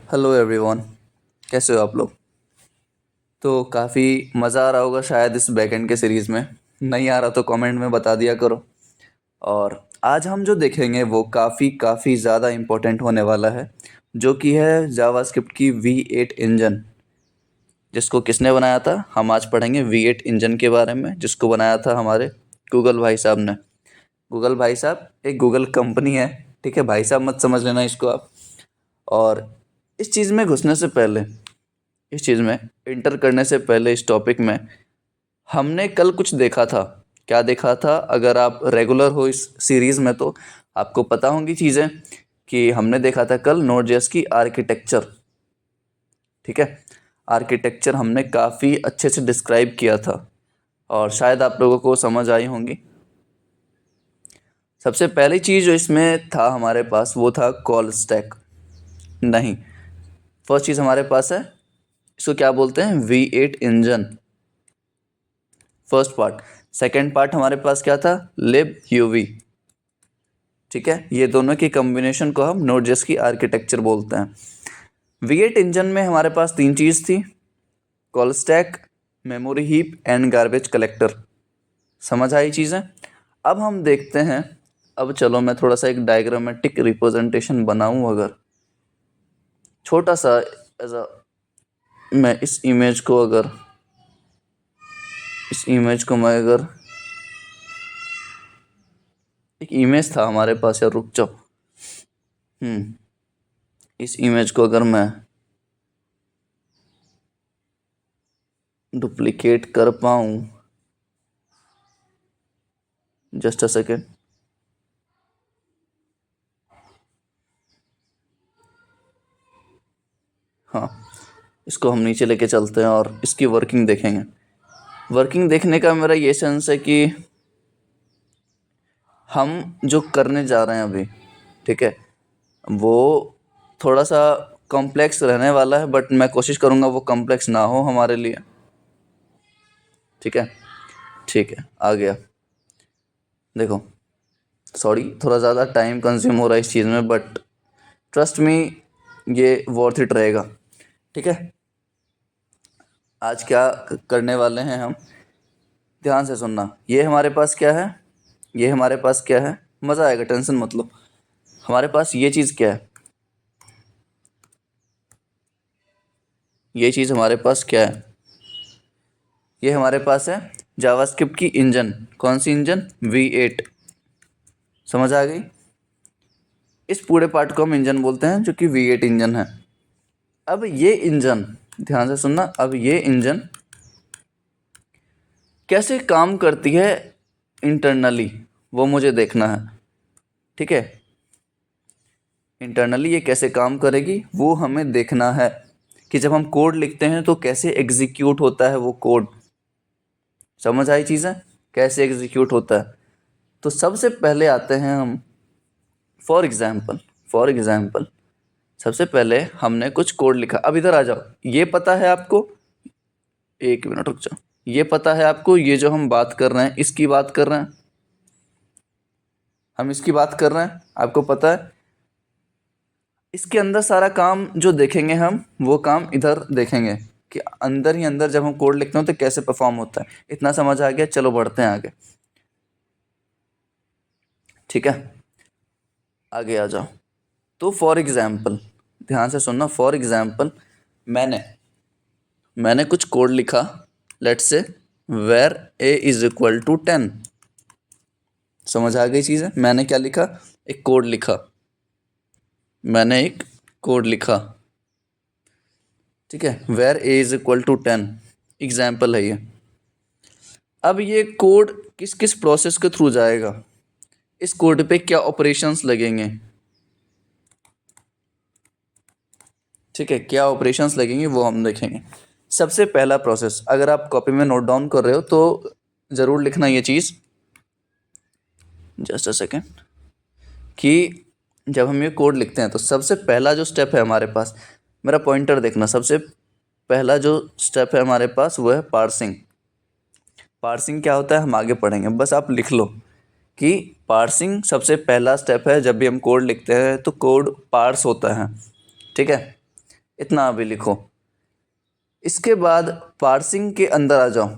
Hello everyone. कैसे हो आप लोग? तो काफ़ी मज़ा आ रहा होगा शायद इस बैकएंड के सीरीज़ में। नहीं आ रहा तो कमेंट में बता दिया करो। और आज हम जो देखेंगे वो काफ़ी काफ़ी ज़्यादा इम्पोर्टेंट होने वाला है, जो कि है जावास्क्रिप्ट की V8 इंजन। जिसको किसने बनाया था, हम आज पढ़ेंगे V8 इंजन के बारे में, जिसको बनाया था हमारे गूगल भाई साहब ने। गूगल भाई साहब एक गूगल कंपनी है, ठीक है? भाई साहब मत समझ लेना इसको आप। और इस चीज़ में घुसने से पहले, इस चीज़ में इंटर करने से पहले इस टॉपिक में हमने कल कुछ देखा था। क्या देखा था? अगर आप रेगुलर हो इस सीरीज़ में तो आपको पता होंगी चीज़ें कि हमने देखा था कल नोड.जेएस की आर्किटेक्चर। ठीक है, आर्किटेक्चर हमने काफ़ी अच्छे से डिस्क्राइब किया था और शायद आप लोगों को समझ आई होंगी। सबसे पहली चीज़ जो इसमें था हमारे पास वो था कॉल स्टैक। नहीं, फर्स्ट चीज़ हमारे पास है, इसको क्या बोलते हैं? V8 engine, first part. Second part हमारे पास क्या था? libuv। ठीक है, ये दोनों की कॉम्बिनेशन को हम नोड.जेएस की आर्किटेक्चर बोलते हैं। V8 इंजन में हमारे पास तीन चीज़ थी: call stack, memory heap and garbage collector. समझ आई चीज़ें? अब हम देखते हैं। अब चलो मैं थोड़ा सा एक डायग्रामेटिक रिप्रेजेंटेशन बनाऊं। अगर छोटा सा एज मैं इस इमेज को अगर एक इमेज था हमारे पास, यार रुक जाओ। इस इमेज को अगर मैं डुप्लीकेट कर पाऊँ, जस्ट अ सेकेंड। हाँ, इसको हम नीचे लेके चलते हैं और इसकी वर्किंग देखेंगे। वर्किंग देखने का मेरा ये सेंस है कि हम जो करने जा रहे हैं अभी, ठीक है, वो थोड़ा सा कॉम्प्लेक्स रहने वाला है, बट मैं कोशिश करूँगा वो कॉम्प्लेक्स ना हो हमारे लिए। ठीक है, ठीक है, आ गया। देखो, सॉरी थोड़ा ज़्यादा टाइम कंज्यूम हो रहा है इस चीज़ में, बट ट्रस्ट मी ये वर्थ इट रहेगा। ठीक है, आज क्या करने वाले हैं हम, ध्यान से सुनना। ये हमारे पास क्या है? ये हमारे पास क्या है? मज़ा आएगा, टेंशन मत लो। हमारे पास ये चीज़ क्या है? ये चीज़ हमारे पास क्या है? ये हमारे पास है जावास्क्रिप्ट की इंजन। कौन सी इंजन? V8। समझ आ गई? इस पूरे पार्ट को हम इंजन बोलते हैं, जो कि V8 इंजन है। अब ये इंजन, ध्यान से सुनना, अब ये इंजन कैसे काम करती है इंटरनली, वो मुझे देखना है। ठीक है, इंटरनली ये कैसे काम करेगी वो हमें देखना है, कि जब हम कोड लिखते हैं तो कैसे एग्जीक्यूट होता है वो कोड। समझ आई चीज़ें? कैसे एग्जीक्यूट होता है? तो सबसे पहले आते हैं हम, फॉर एग्जाम्पल सबसे पहले हमने कुछ कोड लिखा। अब इधर आ जाओ। ये पता है आपको, एक मिनट रुक जाओ। ये पता है आपको, ये जो हम बात कर रहे हैं इसकी बात कर रहे हैं, हम इसकी बात कर रहे हैं, आपको पता है? इसके अंदर सारा काम जो देखेंगे हम, वो काम इधर देखेंगे कि अंदर ही अंदर जब हम कोड लिखते हैं तो कैसे परफॉर्म होता है। इतना समझ आ गया? चलो बढ़ते हैं आगे। ठीक है, आगे आ जाओ। तो फॉर एग्जाम्पल, ध्यान से सुनना, फॉर एग्जाम्पल मैंने कुछ कोड लिखा। Let's say where a is equal to 10। समझ आ गई चीज़ है? मैंने क्या लिखा? एक कोड लिखा। मैंने एक कोड लिखा, ठीक है, where a is equal to 10। Example है ये। अब ये कोड किस किस प्रोसेस के थ्रू जाएगा, इस कोड पे क्या ऑपरेशंस लगेंगे, ठीक है, क्या ऑपरेशंस लगेंगे वो हम देखेंगे। सबसे पहला प्रोसेस, अगर आप कॉपी में नोट डाउन कर रहे हो तो ज़रूर लिखना ये चीज़, जस्ट अ सेकेंड, कि जब हम ये कोड लिखते हैं तो सबसे पहला जो स्टेप है हमारे पास, मेरा पॉइंटर देखना, सबसे पहला जो स्टेप है हमारे पास वो है पार्सिंग। पार्सिंग क्या होता है हम आगे पढ़ेंगे, बस आप लिख लो कि पार्सिंग सबसे पहला स्टेप है। जब भी हम कोड लिखते हैं तो कोड पार्स होता है, ठीक है। इतना अभी लिखो। इसके बाद पार्सिंग के अंदर आ जाओ।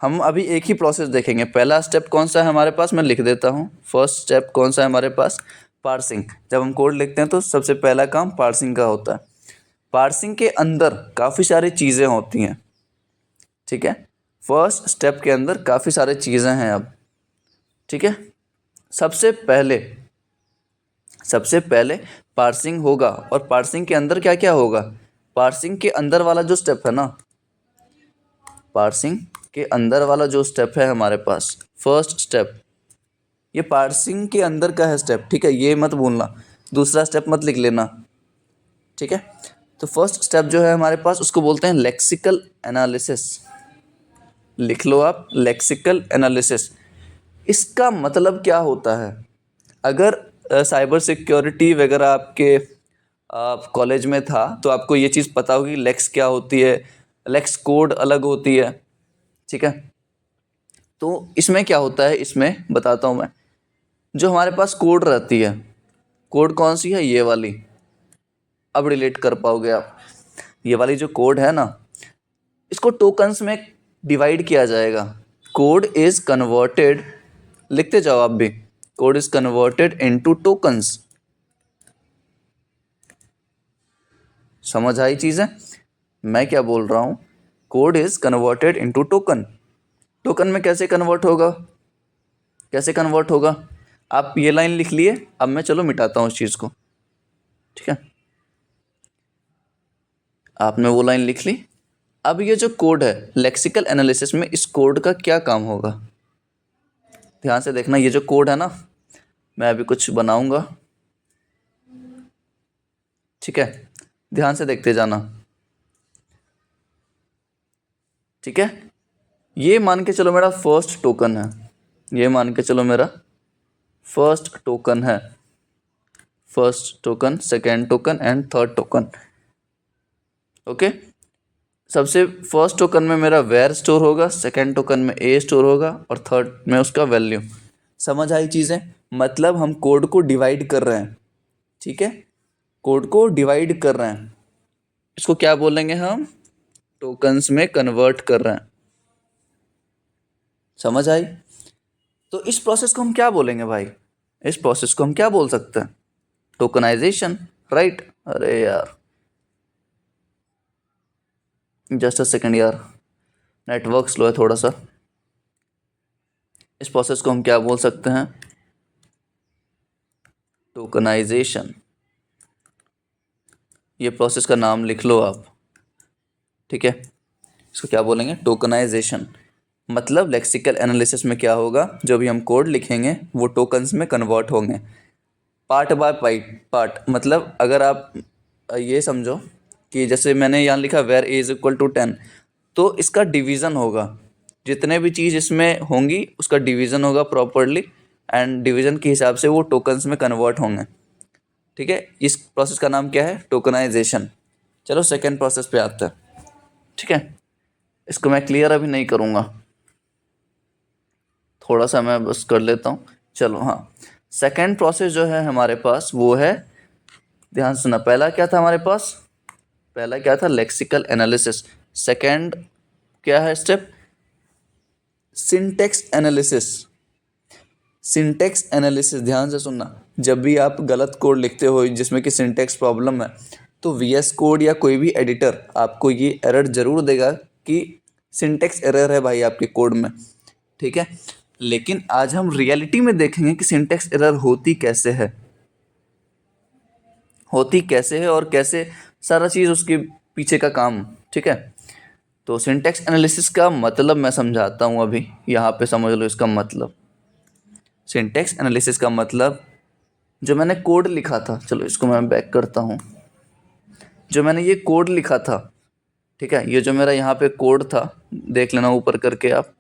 हम अभी एक ही प्रोसेस देखेंगे। पहला स्टेप कौन सा है हमारे पास, मैं लिख देता हूँ। फर्स्ट स्टेप कौन सा है हमारे पास, पार्सिंग। जब हम कोड लिखते हैं तो सबसे पहला काम पार्सिंग का होता है। पार्सिंग के अंदर काफ़ी सारी चीज़ें होती हैं, ठीक है। फर्स्ट स्टेप के अंदर काफ़ी सारी चीज़ें हैं अब, ठीक है। सबसे पहले पार्सिंग होगा, और पार्सिंग के अंदर क्या क्या होगा। पार्सिंग के अंदर वाला जो स्टेप है ना, पार्सिंग के अंदर वाला जो स्टेप है हमारे पास, फर्स्ट स्टेप, ये पार्सिंग के अंदर का है स्टेप, ठीक है। ये मत भूलना, दूसरा स्टेप मत लिख लेना, ठीक है। तो फर्स्ट स्टेप जो है हमारे पास, उसको बोलते हैं लेक्सिकल एनालिसिस। लिख लो आप, लेक्सिकल एनालिसिस। इसका मतलब क्या होता है। अगर साइबर सिक्योरिटी वगैरह आपके कॉलेज में था तो आपको ये चीज़ पता होगी, लेक्स क्या होती है, लेक्स कोड अलग होती है, ठीक है। तो इसमें क्या होता है, इसमें बताता हूँ मैं। जो हमारे पास कोड रहती है, कोड कौन सी है, ये वाली। अब रिलेट कर पाओगे आप। ये वाली जो कोड है ना, इसको टोकन्स में डिवाइड किया जाएगा। कोड इज कन्वर्टेड, लिखते जाओ आप भी, code is converted into tokens. समझ आई चीज़ें, मैं क्या बोल रहा हूँ। Code is converted into token. Token में कैसे कन्वर्ट होगा, कैसे कन्वर्ट होगा। आप ये लाइन लिख लिए, अब मैं चलो मिटाता हूँ इस चीज़ को, ठीक है। आपने वो लाइन लिख ली। अब ये जो कोड है लेक्सिकल एनालिसिस में, इस कोड का क्या काम होगा, ध्यान से देखना। ये जो कोड है ना, मैं अभी कुछ बनाऊंगा, ठीक है। ध्यान से देखते जाना, ठीक है। ये मान के चलो मेरा फर्स्ट टोकन है, ये मान के चलो मेरा फर्स्ट टोकन है। First token, second token and third token, okay. सबसे फर्स्ट टोकन में मेरा वेयर स्टोर होगा, सेकेंड टोकन में ए स्टोर होगा, और थर्ड में उसका वैल्यू। समझ आई चीज़ें, मतलब हम कोड को डिवाइड कर रहे हैं, ठीक है। कोड को डिवाइड कर रहे हैं, इसको क्या बोलेंगे हम, टोकन्स में कन्वर्ट कर रहे हैं। समझ आई। तो इस प्रोसेस को हम क्या बोलेंगे भाई, इस प्रोसेस को हम क्या बोल सकते हैं, टोकनाइजेशन, राइट। अरे यार जस्ट अ सेकंड यार, नेटवर्क स्लो है थोड़ा सा। इस प्रोसेस को हम क्या बोल सकते हैं, टोकनाइजेशन। ये प्रोसेस का नाम लिख लो आप, ठीक है। इसको क्या बोलेंगे, टोकनाइजेशन। मतलब लेक्सिकल एनालिसिस में क्या होगा, जो भी हम कोड लिखेंगे वो टोकन्स में कन्वर्ट होंगे, पार्ट बाय पार्ट। मतलब अगर आप ये समझो कि जैसे मैंने यहाँ लिखा where a is equal to 10, तो इसका डिवीज़न होगा, जितने भी चीज़ इसमें होंगी उसका डिवीज़न होगा प्रॉपरली, एंड डिवीज़न के हिसाब से वो टोकन्स में कन्वर्ट होंगे, ठीक है। इस प्रोसेस का नाम क्या है, टोकनाइजेशन। चलो सेकेंड प्रोसेस पे आते हैं, ठीक है। इसको मैं क्लियर अभी नहीं करूँगा, थोड़ा सा मैं बस कर लेता हूँ। चलो हाँ, सेकेंड प्रोसेस जो है हमारे पास वो है, ध्यान सुना। पहला क्या था हमारे पास, पहला क्या था, लेक्सिकल एनालिसिस। सेकेंड क्या है step, syntax analysis. Syntax analysis, ध्यान से सुनना। जब भी आप गलत कोड लिखते हो जिसमें कि सिंटेक्स प्रॉब्लम है, तो वीएस कोड या कोई भी एडिटर आपको ये एरर ज़रूर देगा कि सिंटेक्स एरर है भाई आपके कोड में, ठीक है। लेकिन आज हम रियलिटी में देखेंगे कि सिंटेक्स एरर होती कैसे है, होती कैसे है और कैसे सारा चीज़ उसके पीछे का काम, ठीक है। तो सिंटेक्स एनालिसिस का मतलब मैं समझाता हूँ अभी, यहाँ पे समझ लो इसका मतलब। सिंटेक्स एनालिसिस का मतलब, जो मैंने कोड लिखा था, चलो इसको मैं बैक करता हूँ। जो मैंने ये कोड लिखा था, ठीक है, ये जो मेरा यहाँ पे कोड था, देख लेना ऊपर करके आप।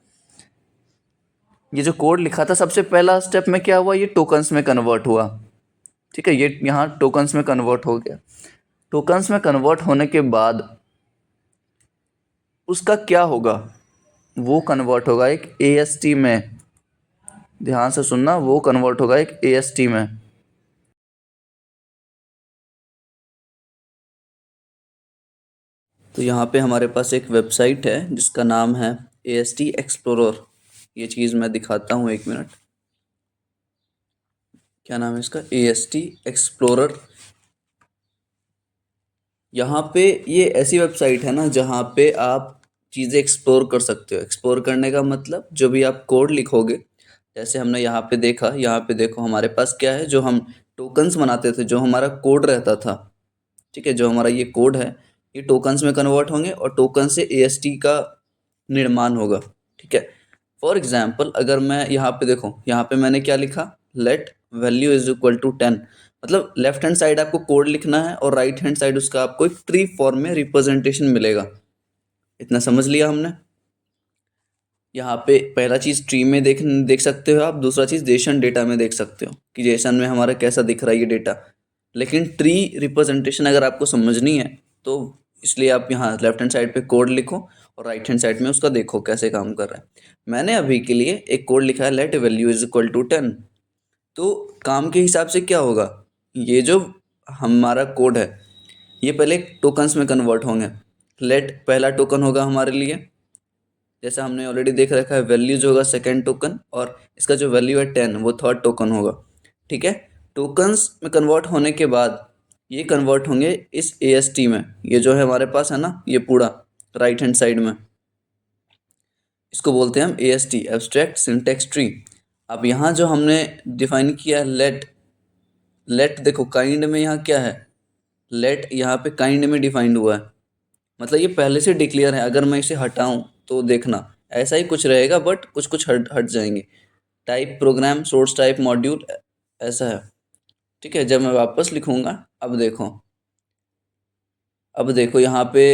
ये जो कोड लिखा था, सबसे पहला स्टेप में क्या हुआ, ये टोकन्स में कन्वर्ट हुआ, ठीक है। ये यहाँ टोकन्स में कन्वर्ट हो गया। टोकन्स में कन्वर्ट होने के बाद उसका क्या होगा, वो कन्वर्ट होगा एक एएसटी में। ध्यान से सुनना, वो कन्वर्ट होगा एक एएसटी में। तो यहाँ पे हमारे पास एक वेबसाइट है जिसका नाम है AST एक्सप्लोरर। ये चीज़ मैं दिखाता हूँ, एक मिनट। क्या नाम है इसका? AST explorer. यहाँ पे ये ऐसी वेबसाइट है ना जहाँ पे आप चीज़ें एक्सप्लोर कर सकते हो। एक्सप्लोर करने का मतलब जो भी आप कोड लिखोगे, जैसे हमने यहाँ पे देखा, यहाँ पे देखो हमारे पास क्या है, जो हम टोकन्स बनाते थे, जो हमारा कोड रहता था, ठीक है, जो हमारा ये कोड है, ये टोकन्स में कन्वर्ट होंगे और टोकन से AST का निर्माण होगा। ठीक है। फॉर एग्जाम्पल अगर मैं यहाँ पे देखो, यहाँ पे मैंने क्या लिखा, let value is equal to 10। मतलब लेफ्ट हैंड साइड आपको कोड लिखना है और राइट हैंड साइड उसका आपको एक ट्री फॉर्म में रिप्रेजेंटेशन मिलेगा। इतना समझ लिया हमने। यहाँ पे पहला चीज़ ट्री में देख सकते हो आप, दूसरा चीज़ जेसन डेटा में देख सकते हो कि जेसन में हमारा कैसा दिख रहा है ये डेटा। लेकिन ट्री रिप्रेजेंटेशन अगर आपको समझनी है तो इसलिए आप यहाँ लेफ्ट हैंड साइड पे कोड लिखो और राइट हैंड साइड में उसका देखो कैसे काम कर रहा है। मैंने अभी के लिए एक कोड लिखा है, let value is equal to 10। तो काम के हिसाब से क्या होगा, ये जो हमारा कोड है ये पहले टोकन्स में कन्वर्ट होंगे। लेट पहला टोकन होगा हमारे लिए, जैसा हमने ऑलरेडी देख रखा है, वैल्यू जो होगा सेकेंड टोकन, और इसका जो वैल्यू है 10 वो थर्ड टोकन होगा। ठीक है। टोकन्स में कन्वर्ट होने के बाद ये कन्वर्ट होंगे इस AST में। ये जो है हमारे पास है ना, ये पूरा राइट हैंड साइड में, इसको बोलते हैं हम AST, एब्स्ट्रैक्ट सिंटैक्स ट्री। अब यहाँ जो हमने डिफाइन किया है लेट, लेट देखो काइंड में यहाँ क्या है, लेट यहाँ पे काइंड में डिफाइंड हुआ है। मतलब ये पहले से डिक्लेयर है, अगर मैं इसे हटाऊं तो देखना ऐसा ही कुछ रहेगा, बट कुछ कुछ हट हट जाएंगे। Type program source type module, ऐसा है। ठीक है। जब मैं वापस लिखूंगा, अब देखो यहाँ पे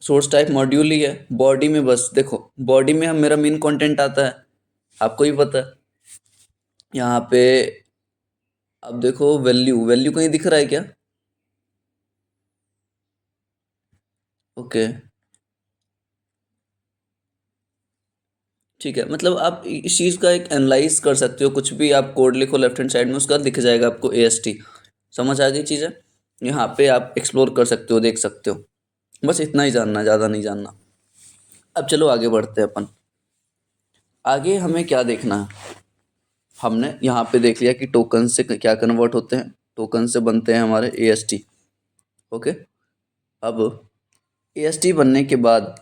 सोर्स टाइप मॉड्यूल ही है। बॉडी में बस देखो, बॉडी में हम मेरा मेन कंटेंट आता है, आपको ही पता है। यहाँ पे अब देखो वैल्यू, वैल्यू कहीं दिख रहा है क्या? ओके, ठीक है। मतलब आप इस चीज़ का एक एनालाइज कर सकते हो, कुछ भी आप कोड लिखो लेफ्ट हैंड साइड में उसका दिख जाएगा आपको AST। समझ आ गई चीज़ें? यहाँ पे आप एक्सप्लोर कर सकते हो, देख सकते हो। बस इतना ही जानना, ज़्यादा नहीं जानना। अब चलो आगे बढ़ते हैं अपन। आगे हमें क्या देखना है, हमने यहाँ पे देख लिया कि टोकन से क्या कन्वर्ट होते हैं, टोकन से बनते हैं हमारे AST। ओके। अब AST बनने के बाद,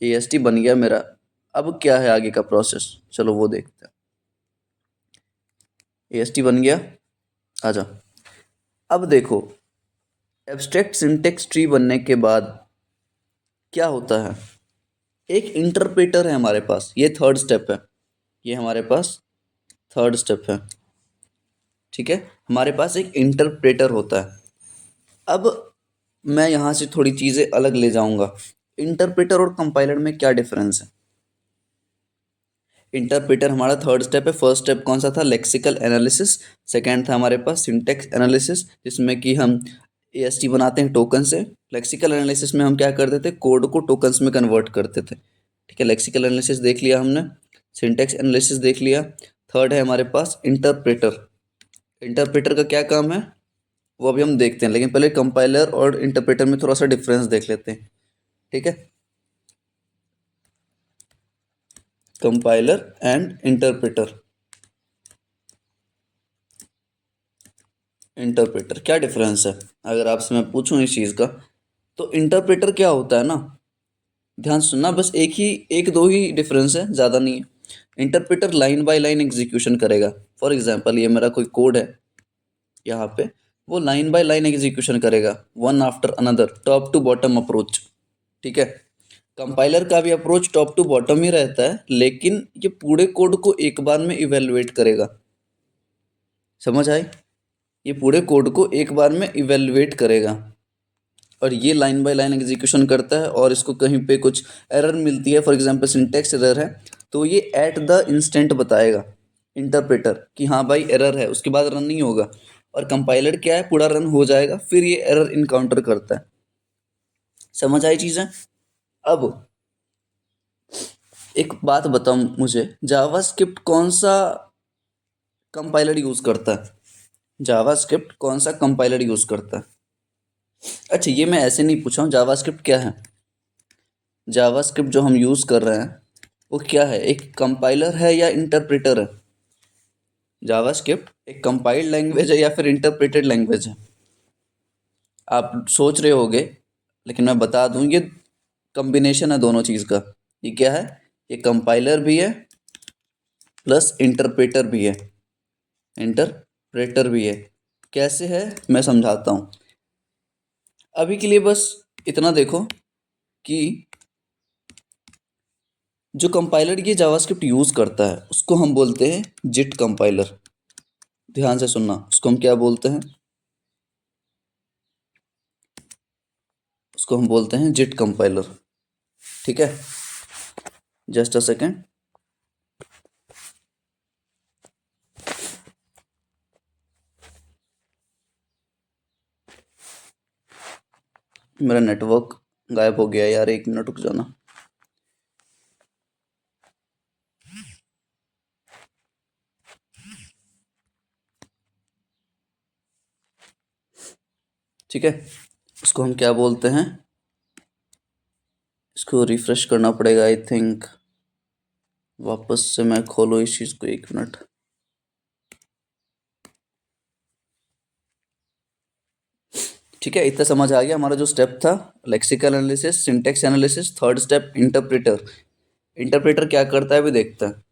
AST बन गया मेरा, अब क्या है आगे का प्रोसेस, चलो वो देखते हैं। AST बन गया, आजा। अब देखो एब्स्ट्रैक्ट सिंटेक्स ट्री बनने के बाद क्या होता है, एक इंटरप्रेटर है हमारे पास, ये थर्ड स्टेप है, ये हमारे पास थर्ड स्टेप है। ठीक है। हमारे पास एक इंटरप्रेटर होता है। अब मैं यहाँ से थोड़ी चीज़ें अलग ले जाऊंगा। इंटरप्रेटर और कंपाइलर में क्या डिफरेंस है? इंटरप्रेटर हमारा थर्ड स्टेप है। फर्स्ट स्टेप कौन सा था? Lexical analysis. सेकंड था हमारे पास सिंटेक्स एनालिसिस, जिसमें कि हम AST बनाते हैं टोकन से। लेक्सिकल एनालिसिस में हम क्या करते थे, कोड को टोकन्स में कन्वर्ट करते थे। ठीक है। लेक्सिकल एनालिसिस देख लिया हमने, सिंटेक्स एनालिसिस देख लिया। थर्ड है हमारे पास इंटरप्रेटर। इंटरप्रेटर का क्या काम है वो अभी हम देखते हैं, लेकिन पहले कंपाइलर और इंटरप्रेटर में थोड़ा सा डिफरेंस देख लेते हैं। ठीक है। कंपाइलर एंड इंटरप्रेटर, इंटरप्रेटर क्या डिफरेंस है अगर आपसे मैं पूछूं इस चीज़ का, तो इंटरप्रेटर क्या होता है ना, ध्यान सुनना, बस एक दो ही डिफरेंस है, ज़्यादा नहीं है। Interpreter line by line execution करेगा। फॉर एग्जांपल ये मेरा कोई कोड है यहाँ पे, वो लाइन बाय लाइन एग्जीक्यूशन करेगा, one after another, top to bottom approach. ठीक है। कंपाइलर का भी अप्रोच टॉप टू बॉटम ही रहता है, लेकिन ये पूरे कोड को एक बार में इवेलुएट करेगा। समझ आई? ये पूरे कोड को एक बार में इवेलुएट करेगा, और ये लाइन बाय लाइन एग्जीक्यूशन करता है। और इसको कहीं पे कुछ एरर मिलती है, फॉर एग्जांपल सिंटेक्स एरर है, तो ये एट द इंस्टेंट बताएगा इंटरप्रेटर कि हाँ भाई एरर है, उसके बाद रन नहीं होगा। और कंपाइलर क्या है, पूरा रन हो जाएगा फिर ये एरर इनकाउंटर करता है। समझ आई चीज़ें? अब एक बात बताओ मुझे, जावास्क्रिप्ट कौन सा कंपाइलर यूज़ करता है? जावास्क्रिप्ट कौन सा कंपाइलर यूज़ करता है? अच्छा, ये मैं ऐसे नहीं पूछा हूँ जावास्क्रिप्ट क्या है। जावास्क्रिप्ट जो हम यूज़ कर रहे हैं वो क्या है, एक कंपाइलर है या इंटरप्रेटर है? जावास्क्रिप्ट एक कंपाइल्ड लैंग्वेज है या फिर इंटरप्रेटेड लैंग्वेज है? आप सोच रहे होगे, लेकिन मैं बता दूं ये कॉम्बिनेशन है दोनों चीज़ का। ये क्या है, ये कंपाइलर भी है प्लस इंटरप्रेटर भी है। इंटरप्रेटर भी है। कैसे है मैं समझाता हूँ। अभी के लिए बस इतना देखो कि जो कंपाइलर ये जावास्क्रिप्ट यूज़ करता है उसको हम बोलते हैं जिट कंपाइलर। ध्यान से सुनना, उसको हम क्या बोलते हैं? उसको हम बोलते हैं जिट कंपाइलर। ठीक है, जस्ट अ सेकेंड। मेरा नेटवर्क गायब हो गया यार, 1 मिनट रुक जाना। ठीक है, इसको हम क्या बोलते हैं? इसको रिफ्रेश करना पड़ेगा आई थिंक। वापस से मैं खोलो इस चीज़ को, 1 मिनट। ठीक है, इतना समझ आ गया हमारा जो स्टेप था। Lexical analysis, syntax analysis, third step interpreter. Interpreter क्या करता है अभी देखते हैं।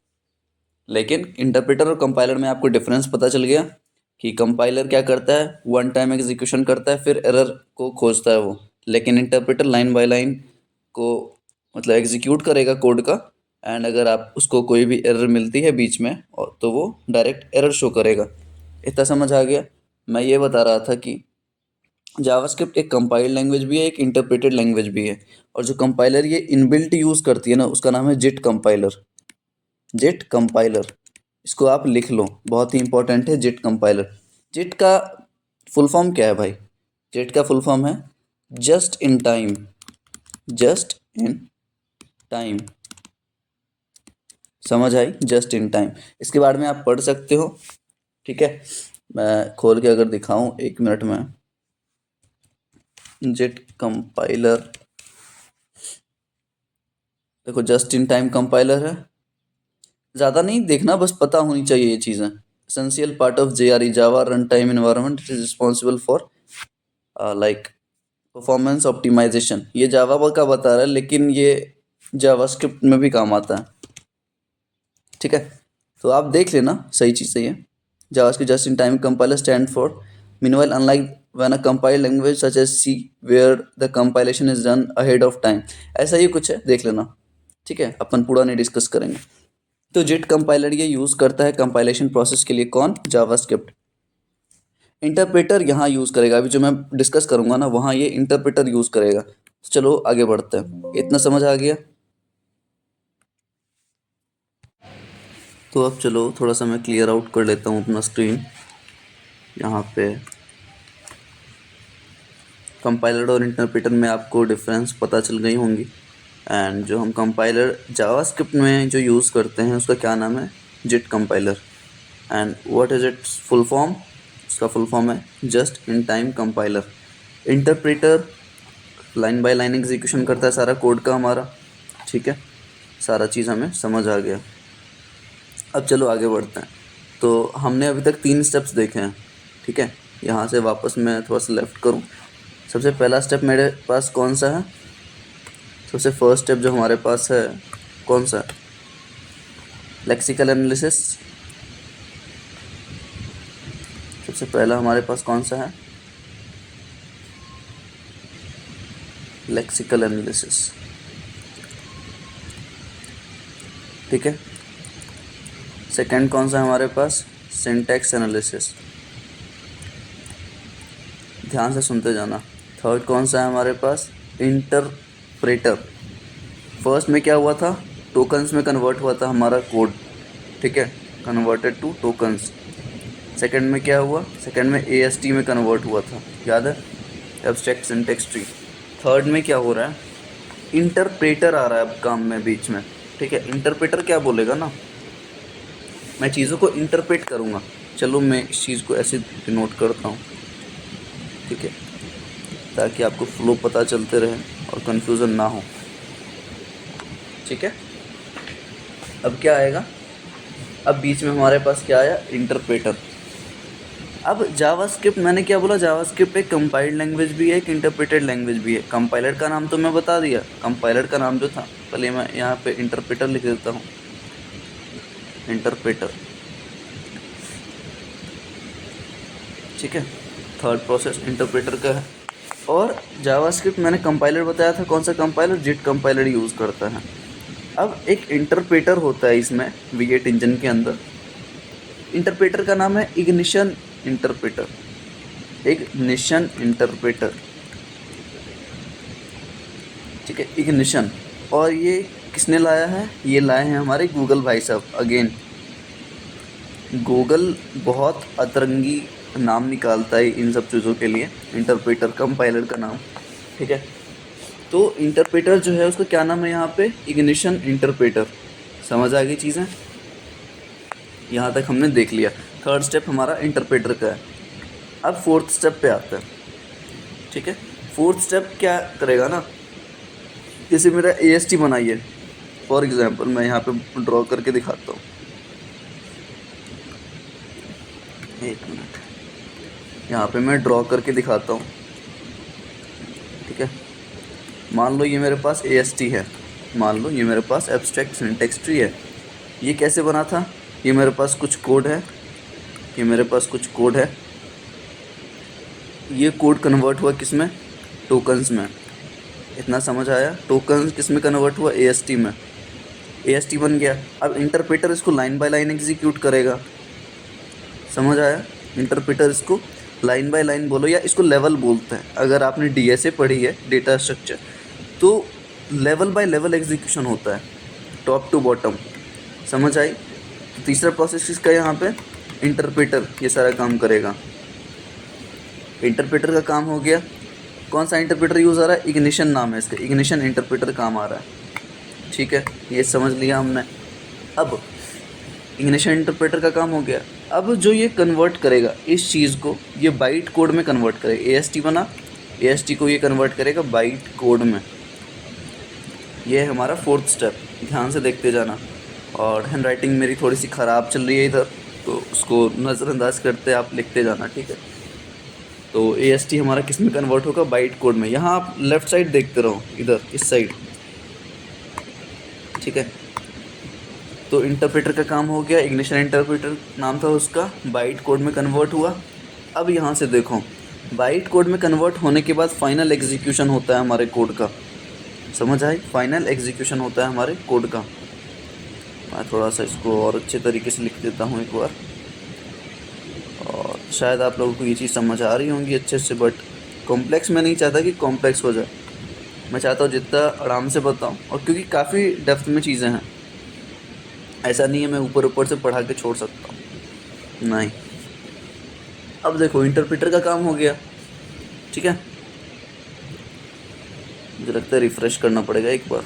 लेकिन इंटरप्रेटर और कंपाइलर में आपको डिफरेंस पता चल गया कि कंपाइलर क्या करता है, वन टाइम एग्जीक्यूशन करता है, फिर एरर को खोजता है वो। लेकिन इंटरप्रेटर लाइन बाय लाइन को मतलब एग्जीक्यूट करेगा कोड का। एंड अगर आप उसको कोई भी एरर मिलती है बीच में और तो वो डायरेक्ट एरर शो करेगा। इतना समझ आ गया। मैं ये बता रहा था कि जावास्क्रिप्ट एक कंपाइल्ड लैंग्वेज भी है, एक इंटरप्रेटेड लैंग्वेज भी है। और जो कंपाइलर ये इनबिल्ट यूज़ करती है ना, उसका नाम है जिट कंपाइलर। जिट कंपाइलर, इसको आप लिख लो, बहुत ही इंपॉर्टेंट है जिट कंपाइलर। जिट का फुल फॉर्म क्या है भाई? जिट का फुल फॉर्म है just in time. Just in time, समझ आई? जस्ट इन टाइम, इसके बारे में आप पढ़ सकते हो। ठीक है, मैं खोल के अगर दिखाऊं 1 मिनट में। जिट कंपाइलर, देखो जस्ट इन टाइम कंपाइलर है। ज़्यादा नहीं देखना, बस पता होनी चाहिए ये चीज़ें। Essential part of JRE, Java run time environment, it is responsible for like performance optimization. ये जावा का बता रहा है, लेकिन ये जावास्क्रिप्ट में भी काम आता है। ठीक है, तो आप देख लेना, सही चीज़ सही है। JavaScript just in time compiler stand for meanwhile unlike when a compiled language such as C where the compilation is done ahead of time. ऐसा ही कुछ है, देख लेना। ठीक है, अपन पूरा नहीं डिस्कस करेंगे। तो जिट कंपाइलर ये यूज़ करता है कंपाइलेशन प्रोसेस के लिए, कौन? जावास्क्रिप्ट। इंटरप्रेटर यहाँ यूज़ करेगा, अभी जो मैं डिस्कस करूँगा ना वहाँ ये इंटरप्रेटर यूज़ करेगा। चलो आगे बढ़ते हैं, इतना समझ आ गया। तो अब चलो थोड़ा सा मैं क्लियर आउट कर लेता हूँ अपना स्क्रीन। यहाँ पे कंपाइलर और इंटरप्रेटर में आपको डिफरेंस पता चल गई होंगी। एंड जो हम कंपाइलर जावास्क्रिप्ट में जो यूज़ करते हैं उसका क्या नाम है? JIT compiler. And what is its full form? उसका फुल फॉर्म है just in time compiler. Interpreter line by line execution करता है सारा कोड का हमारा। ठीक है, सारा चीज़ हमें समझ आ गया। अब चलो आगे बढ़ते हैं। तो हमने अभी तक 3 स्टेप्स देखे हैं। ठीक है, यहाँ से वापस मैं थोड़ा सा लेफ़्ट करूँ। सबसे पहला स्टेप मेरे पास कौन सा है? सबसे फर्स्ट स्टेप जो हमारे पास है कौन सा? Lexical analysis. सबसे पहला हमारे पास कौन सा है? Lexical analysis. ठीक है, सेकंड कौन सा है हमारे पास? Syntax analysis. ध्यान से सुनते जाना। थर्ड कौन सा है हमारे पास? इंटरप्रेटर। फर्स्ट में क्या हुआ था? टोकन्स में कन्वर्ट हुआ था हमारा कोड। ठीक है, कन्वर्टेड टू टोकन्स। सेकंड में क्या हुआ? सेकंड में AST में कन्वर्ट हुआ था, याद है? Abstract syntax tree. थर्ड में क्या हो रहा है? इंटरप्रेटर आ रहा है अब काम में बीच में। ठीक है, इंटरप्रेटर क्या बोलेगा ना, मैं चीज़ों को इंटरप्रेट करूँगा। चलो मैं इस चीज़ को ऐसे डिनोट करता हूँ। ठीक है, ताकि आपको फ्लो पता चलते रहे और कन्फ्यूज़न ना हो। ठीक है, अब क्या आएगा, अब बीच में हमारे पास क्या आया, इंटरप्रेटर। अब जावास्क्रिप्ट, मैंने क्या बोला, जावास्क्रिप्ट एक कंपाइल्ड लैंग्वेज भी है, एक इंटरप्रेटेड लैंग्वेज भी है। कंपाइलर का नाम तो मैं बता दिया, कंपाइलर का नाम जो था, पहले मैं यहाँ पे इंटरप्रेटर लिख देता हूँ, इंटरप्रेटर। ठीक है, थर्ड प्रोसेस इंटरप्रेटर का है। और जावास्क्रिप्ट मैंने कंपाइलर बताया था, कौन सा कंपाइलर, जिट कंपाइलर यूज़ करता है। अब एक इंटरप्रेटर होता है इसमें V8 इंजन के अंदर। इंटरप्रेटर का नाम है इग्निशन इंटरप्रेटर, इग्निशन इंटरप्रेटर। ठीक है, इग्निशन। और ये किसने लाया है, ये लाए हैं हमारे गूगल भाई साहब। अगेन गूगल बहुत अतरंगी नाम निकालता है इन सब चीज़ों के लिए, इंटरप्रेटर कंपाइलर का नाम। ठीक है, तो इंटरप्रेटर जो है उसका क्या नाम है यहाँ पे, इग्निशन इंटरप्रेटर। समझ आ गई चीज़ें, यहाँ तक हमने देख लिया। थर्ड स्टेप हमारा इंटरप्रेटर का है। अब फोर्थ स्टेप पे आता है। ठीक है, फोर्थ स्टेप क्या करेगा ना, जैसे मेरा AST बनाइए, फॉर एग्जांपल मैं यहाँ पे ड्रॉ करके दिखाता हूँ, एक मिनट, यहाँ पे मैं ड्रॉ करके दिखाता हूँ। ठीक है, मान लो ये मेरे पास AST है, मान लो ये मेरे पास एब्स्ट्रैक्ट सिंटैक्स ट्री है। ये कैसे बना था, ये मेरे पास कुछ कोड है, ये मेरे पास कुछ कोड है, ये कोड कन्वर्ट हुआ किस में, टोकन्स में। इतना समझ आया, टोकन्स किस में कन्वर्ट हुआ, AST में, AST बन गया। अब इंटरप्रेटर इसको लाइन बाय लाइन एग्जीक्यूट करेगा। समझ आया, इंटरप्रेटर इसको लाइन बाय लाइन बोलो, या इसको लेवल बोलते हैं। अगर आपने DSA पढ़ी है, डेटा स्ट्रक्चर, तो लेवल बाय लेवल एग्जीक्यूशन होता है, टॉप टू बॉटम। समझ आई। तो तीसरा प्रोसेस किसका, यहाँ पे इंटरप्रेटर ये सारा काम करेगा। इंटरप्रेटर का काम हो गया। कौन सा इंटरप्रेटर यूज़ आ रहा है, इग्निशन नाम है इसका, इग्निशन इंटरप्रेटर काम आ रहा है। ठीक है, ये समझ लिया हमने। अब इग्निशन इंटरप्रेटर का काम हो गया। अब जो ये कन्वर्ट करेगा इस चीज़ को, ये बाइट कोड में कन्वर्ट करेगा। AST बना, AST को ये कन्वर्ट करेगा बाइट कोड में। ये है हमारा फोर्थ स्टेप, ध्यान से देखते जाना। और हैंड राइटिंग मेरी थोड़ी सी ख़राब चल रही है इधर, तो उसको नज़रअंदाज करते आप लिखते जाना। ठीक है, तो AST हमारा किस में कन्वर्ट होगा, बाइट कोड में। यहाँ आप लेफ़्ट साइड देखते रहो, इधर इस साइड। ठीक है, तो इंटरप्रेटर का काम हो गया, इग्निशन इंटरप्रेटर नाम था उसका, बाइट कोड में कन्वर्ट हुआ। अब यहाँ से देखो, बाइट कोड में कन्वर्ट होने के बाद फाइनल एग्जीक्यूशन होता है हमारे कोड का। समझ आई, फाइनल एग्जीक्यूशन होता है हमारे कोड का। मैं थोड़ा सा इसको और अच्छे तरीके से लिख देता हूँ एक बार, और शायद आप लोगों को ये चीज़ समझ आ रही होंगी अच्छे से। बट कॉम्प्लेक्स मैं नहीं चाहता कि कॉम्प्लेक्स हो जाए, मैं चाहता हूँ जितना आराम से बताऊँ। और क्योंकि काफ़ी डेप्थ में चीज़ें हैं, ऐसा नहीं है मैं ऊपर ऊपर से पढ़ा के छोड़ सकता हूँ, नहीं। अब देखो इंटरप्रेटर का काम हो गया। ठीक है, मुझे लगता है रिफ़्रेश करना पड़ेगा एक बार,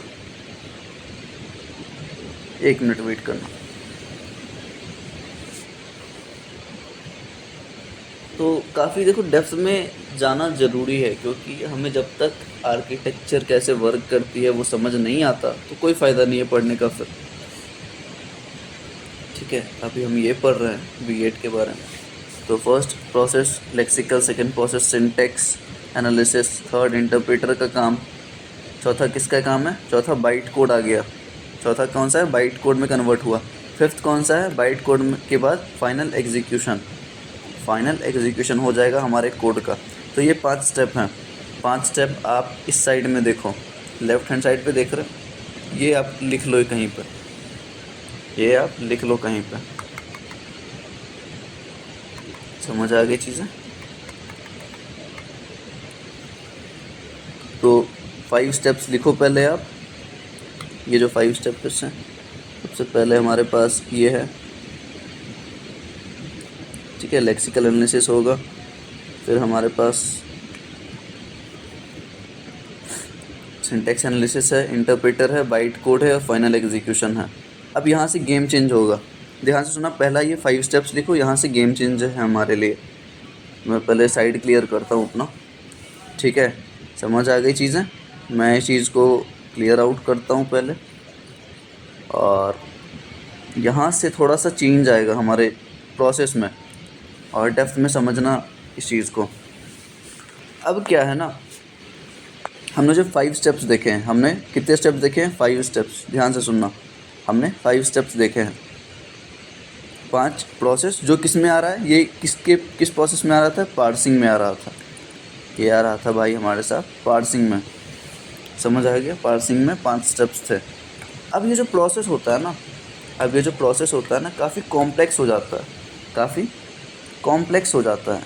1 मिनट वेट करना। तो काफ़ी देखो डेप्थ में जाना ज़रूरी है, क्योंकि हमें जब तक आर्किटेक्चर कैसे वर्क करती है वो समझ नहीं आता तो कोई फ़ायदा नहीं है पढ़ने का फिर। ठीक है, अभी हम ये पढ़ रहे हैं V8 के बारे में। तो first process lexical, second process syntax analysis, third interpreter का काम, चौथा किसका काम है, चौथा बाइट कोड आ गया। चौथा कौन सा है, बाइट कोड में कन्वर्ट हुआ। फिफ्थ कौन सा है, बाइट कोड के बाद फाइनल एग्जीक्यूशन, फाइनल एग्जीक्यूशन हो जाएगा हमारे कोड का। तो ये 5 स्टेप हैं। 5 स्टेप आप इस साइड में देखो, लेफ्ट हैंड साइड पे देख रहे हो, ये आप लिख लो कहीं पर, ये आप लिख लो कहीं पर। समझ आ गई चीज़ें। तो 5 स्टेप्स लिखो पहले आप। ये जो 5 स्टेप्स हैं, सबसे पहले हमारे पास ये है। ठीक है, लेक्सिकल एनालिसिस होगा, फिर हमारे पास सिंटैक्स एनालिसिस है, इंटरप्रेटर है, बाइट कोड है और फाइनल एग्जीक्यूशन है। अब यहाँ से गेम चेंज होगा। ध्यान से सुना, पहला ये 5 स्टेप्स लिखो, यहाँ से गेम चेंज है हमारे लिए। मैं पहले साइड क्लियर करता हूँ अपना। ठीक है, समझ आ गई चीज़ें। मैं इस चीज़ को क्लियर आउट करता हूँ पहले, और यहाँ से थोड़ा सा चेंज आएगा हमारे प्रोसेस में, और डेप्थ में समझना इस चीज़ को। अब क्या है ना, हमने जो 5 स्टेप्स देखे हैं, हमने कितने स्टेप्स देखे हैं? 5 स्टेप्स। ध्यान से सुनना, हमने 5 स्टेप्स देखे हैं, 5 प्रोसेस। जो किस में आ रहा है? ये किस प्रोसेस में आ रहा था? पार्सिंग में आ रहा था। ये आ रहा था भाई हमारे साथ पार्सिंग में। समझ आ गया? पार्सिंग में 5 स्टेप्स थे। अब ये जो प्रोसेस होता है ना, काफ़ी कॉम्प्लेक्स हो जाता है, काफ़ी कॉम्प्लेक्स हो जाता है।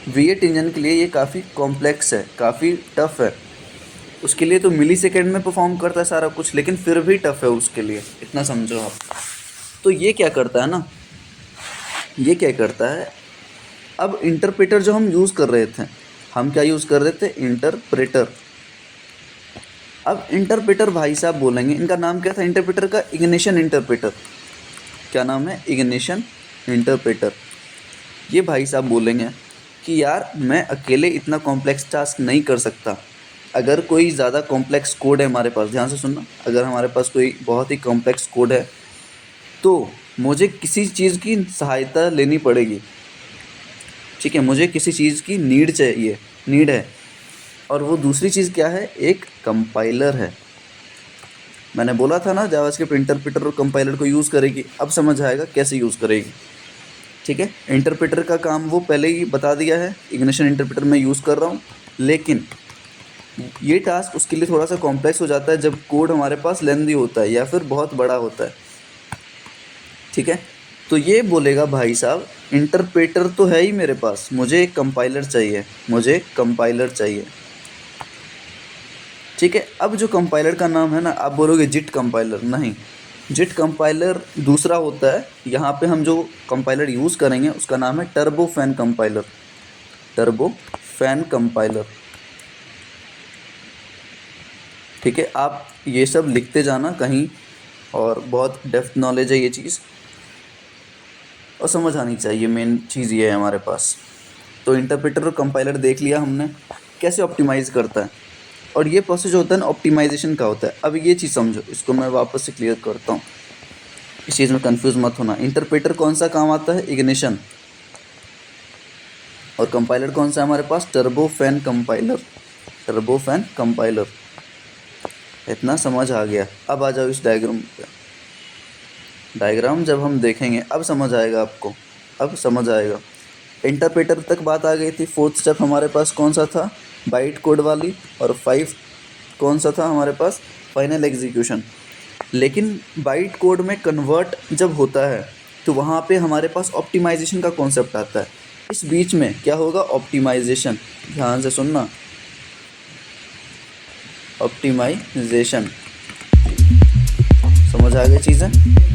V8 इंजन के लिए ये काफ़ी कॉम्प्लेक्स है, काफ़ी टफ़ है। उसके लिए तो मिली सेकेंड में परफॉर्म करता है सारा कुछ, लेकिन फिर भी टफ़ है उसके लिए, इतना समझो आप। तो ये क्या करता है ना, ये क्या करता है, अब इंटरप्रेटर जो हम यूज़ कर रहे थे, हम क्या यूज़ कर रहे थे? इंटरप्रेटर। अब इंटरप्रेटर भाई साहब बोलेंगे, इनका नाम क्या था इंटरप्रेटर का? Ignition interpreter. क्या नाम है? Ignition interpreter. ये भाई साहब बोलेंगे कि यार मैं अकेले इतना कॉम्प्लेक्स टास्क नहीं कर सकता। अगर कोई ज़्यादा कॉम्प्लेक्स कोड है हमारे पास, ध्यान से सुनना, अगर हमारे पास कोई बहुत ही कॉम्प्लेक्स कोड है तो मुझे किसी चीज़ की सहायता लेनी पड़ेगी। ठीक है, मुझे किसी चीज़ की नीड है, और वो दूसरी चीज़ क्या है? एक कंपाइलर है। मैंने बोला था ना, जावास्क्रिप्ट इंटरप्रेटर और कंपाइलर को यूज़ करेगी। अब समझ आएगा कैसे यूज़ करेगी। ठीक है, इंटरप्रेटर का काम वो पहले ही बता दिया है, इग्निशन इंटरप्रेटर मैं यूज़ कर रहा हूँ, लेकिन ये टास्क उसके लिए थोड़ा सा कॉम्प्लेक्स हो जाता है जब कोड हमारे पास लेंदी होता है या फिर बहुत बड़ा होता है। ठीक है, तो ये बोलेगा भाई साहब इंटरप्रेटर तो है ही मेरे पास, मुझे एक कंपाइलर चाहिए। ठीक है, अब जो कंपाइलर का नाम है ना, आप बोलोगे जिट कंपाइलर, नहीं, जिट कंपाइलर दूसरा होता है। यहाँ पे हम जो कंपाइलर यूज़ करेंगे उसका नाम है टर्बोफैन कंपाइलर। ठीक है, आप ये सब लिखते जाना कहीं, और बहुत डेप्थ नॉलेज है ये चीज़, और समझ आनी चाहिए। मेन चीज़ ये है हमारे पास। तो इंटरप्रेटर और कंपाइलर देख लिया हमने कैसे ऑप्टिमाइज़ करता है, और ये प्रोसेस जो होता है ना ऑप्टिमाइजेशन का होता है। अब ये चीज़ समझो, इसको मैं वापस से क्लियर करता हूँ, इस चीज़ में कंफ्यूज मत होना। इंटरप्रेटर कौन सा काम आता है? इग्निशन। और कंपाइलर कौन सा है हमारे पास? Turbofan compiler. इतना समझ आ गया? अब आ जाओ इस डायग्राम पे। डायग्राम जब हम देखेंगे अब समझ आएगा आपको, अब समझ आएगा। इंटरप्रेटर तक बात आ गई थी। 4th स्टेप हमारे पास कौन सा था? बाइट कोड वाली। और 5 कौन सा था हमारे पास? Final execution. लेकिन बाइट कोड में कन्वर्ट जब होता है तो वहाँ पे हमारे पास ऑप्टिमाइजेशन का कॉन्सेप्ट आता है। इस बीच में क्या होगा? ऑप्टिमाइजेशन। ध्यान से सुनना, ऑप्टिमाइजेशन। समझ आ गई चीज़ें?